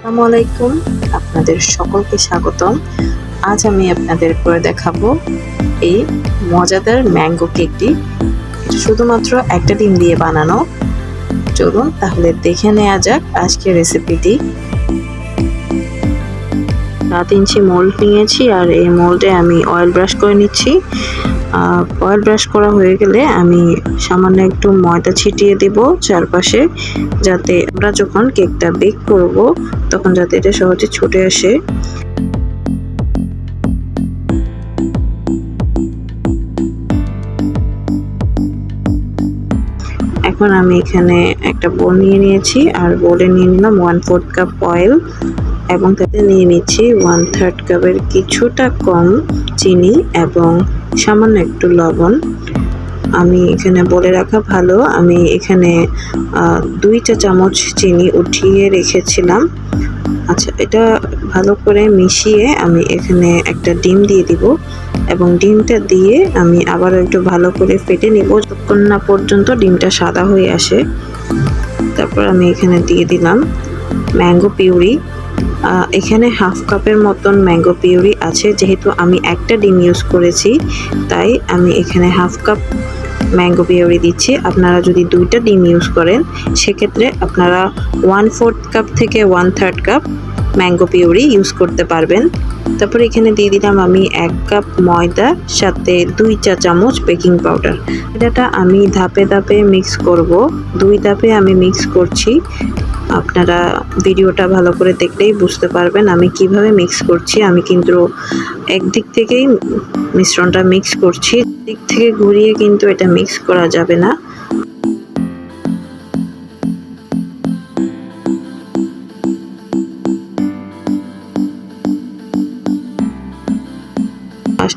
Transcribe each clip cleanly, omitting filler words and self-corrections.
আসসালামু আলাইকুম, আপনাদের সকলকে স্বাগতম। আজ আমি আপনাদের করে দেখাবো এই মজাদার ম্যাঙ্গো কেকটি। এটা শুধুমাত্র একটা ডিম দিয়ে বানানো। চলুন তাহলে দেখে নেওয়া যাক আজকের রেসিপিটি। 7 ইঞ্চি মোল্ড নিয়েছি আর এই মোল্ডে আমি অয়েল ব্রাশ করে নিচ্ছি। অয়েল ব্রাশ করা হয়ে গেলে আমি সামান্য একটু ময়দা ছিটিয়ে দেব চারপাশে, যাতে আমরা যখন কেকটা বেক করব তখন যাতে এটা সহজে ছুটে আসে। এখন আমি এখানে একটা বোল নিয়ে নিয়েছি আর বোলে নিয়ে নিলাম 1/4 কাপ অয়েল এবং তাতে নিয়ে নিচ্ছি 1/3 কাপের কিছুটা কম চিনি এবং সামান্য একটু লবণ। আমি এখানে বলে রাখা ভালো, আমি এখানে 2 চা চামচ চিনি উঠিয়ে রেখেছিলাম। আচ্ছা, এটা ভালো করে মিশিয়ে আমি এখানে একটা ডিম দিয়ে দিব এবং ডিমটা দিয়ে আমি আবারও একটু ভালো করে ফেটে নিব যতক্ষণ না পর্যন্ত ডিমটা সাদা হয়ে আসে। তারপর আমি এখানে দিয়ে দিলাম ম্যাঙ্গো পিউরি। এখানে 1/2 কাপের মতন ম্যাঙ্গো পিউরি আছে। যেহেতু আমি একটা ডিম ইউজ করেছি তাই আমি এখানে 1/2 কাপ ম্যাঙ্গো পিউরি দিচ্ছি। আপনারা যদি 2টা ডিম ইউজ করেন সেক্ষেত্রে আপনারা 1/4 কাপ থেকে 1/3 কাপ ম্যাঙ্গো পিউরি ইউজ করতে পারবেন। তারপর এখানে দিয়ে দিলাম আমি 1 কাপ ময়দা, সাথে 2 চা চামচ বেকিং পাউডার। এটা আমি ধাপে ধাপে মিক্স করব, 2 ধাপে আমি মিক্স করছি। আপনারা ভিডিওটা ভালো করে দেখলেই বুঝতে পারবেন আমি কিভাবে মিক্স করছি। আমি কিন্তু একদিক থেকেই মিশ্রণটা মিক্স করছি, দিক থেকে ঘুরিয়ে কিন্তু এটা মিক্স করা যাবে না।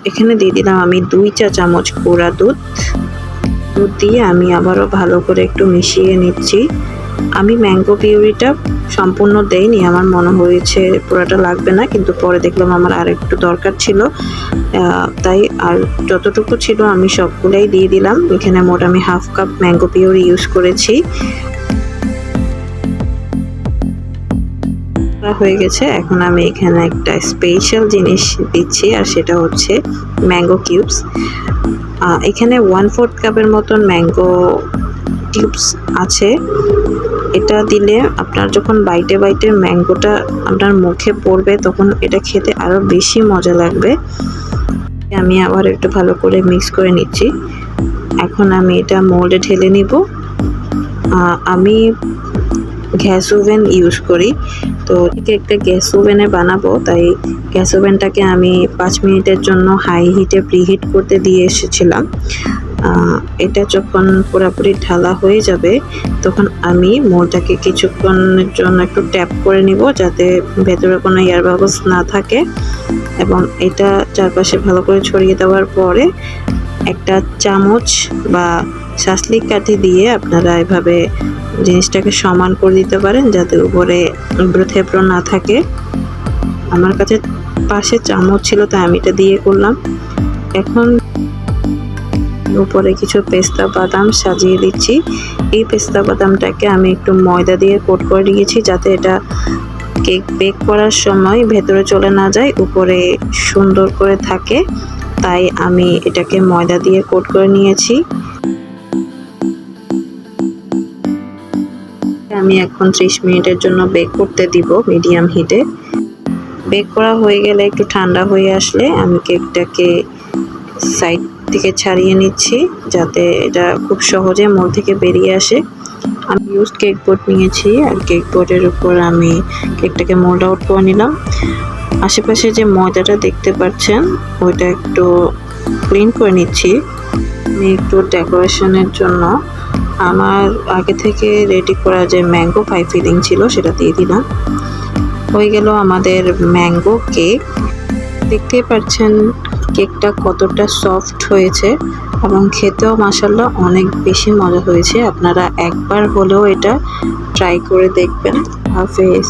এখানে দিয়ে দিলাম আমি 2 চা চামচ গুঁড়া দুধ দিয়ে আমি আবারও ভালো করে একটু মিশিয়ে নিচ্ছি। আমি ম্যাঙ্গো পিউরিটা সম্পূর্ণ দেইনি, আমার মনে হয়েছে পুরোটা লাগবে না, কিন্তু পরে দেখলাম আমার আর একটু দরকার ছিল, তাই আর যতটুকু ছিল আমি সবগুলাই দিয়ে দিলাম। এখানে মোট আমি 1/2 কাপ ম্যাঙ্গো পিউরি ইউজ করেছি। হয়ে গেছে। এখন আমি এখানে একটা স্পেশাল জিনিস দিচ্ছি আর সেটা হচ্ছে ম্যাঙ্গো কিউবস। এখানে 1/4 কাপের মতন ম্যাঙ্গো কিউবস আছে। এটা দিলে আপনার যখন বাইটে বাইটে ম্যাঙ্গোটা আপনার মুখে পড়বে তখন এটা খেতে আরও বেশি মজা লাগবে। আমি আবার একটু ভালো করে মিক্স করে নিচ্ছি। এখন আমি এটা মোল্ডে ঢেলে নিব। আমি গ্যাস ওভেন ইউজ করি, তো একটা গ্যাস ওভেনে বানাবো, তাই গ্যাস ওভেনটাকে আমি 5 মিনিটের জন্য হাই হিটে প্রিহিট করতে দিয়ে এসেছিলাম। এটা যখন পুরোপুরি ঢালা হয়ে যাবে তখন আমি মোলটাকে কিছুক্ষণের জন্য একটু ট্যাপ করে নিব যাতে ভেতরে কোনো এয়ার বাবলস না থাকে, এবং এটা চারপাশে ভালো করে ছড়িয়ে দেওয়ার পরে একটা চামচ বা শাসলিক কাঠি দিয়ে আপনারা এভাবে জিনিসটাকে সমান করে দিতে পারেন যাতে উপরে এবড়ো থেবড়ো না থাকে। আমার কাছে পাশে চামচ ছিল তাই আমি এটা দিয়ে করলাম। এখন উপরে কিছু পেস্তা বাদাম সাজিয়ে দিচ্ছি। এই পেস্তা বাদামটাকে আমি একটু ময়দা দিয়ে কোট করে দিয়েছি যাতে এটা কেক বেক করার সময় ভেতরে চলে না যায়, উপরে সুন্দর করে থাকে, তাই আমি এটাকে ময়দা দিয়ে কোট করে নিয়েছি। আমি এখন 30 মিনিটের জন্য বেক করতে দিব মিডিয়াম হিটে। বেক করা হয়ে গেলে একটু ঠান্ডা হয়ে আসলে আমি কেকটাকে সাইড থেকে ছাড়িয়ে নিচ্ছি যাতে এটা খুব সহজে মোল থেকে বেরিয়ে আসে। আমি ইউজড কেক বোর্ড নিয়েছি আর কেক বোর্ডের উপর আমি কেকটাকে মোল্ড আউট করে নিলাম। আশেপাশে যে ময়দাটা দেখতে পাচ্ছেন ওইটা একটু ক্লিন করে নিচ্ছি। আমি একটু ডেকোরেশনের জন্য আমার আগে থেকে রেডি করা যে ম্যাঙ্গো পাই ফিলিং ছিল সেটা দিয়ে দিলাম। হয়ে গেল আমাদের ম্যাঙ্গো কেক। দেখতেই পাচ্ছেন কেকটা কতটা সফট হয়েছে এবং খেতেও মাশাআল্লাহ অনেক বেশি মজা হয়েছে। আপনারা একবার হলেও এটা ট্রাই করে দেখবেন। হাফেজ।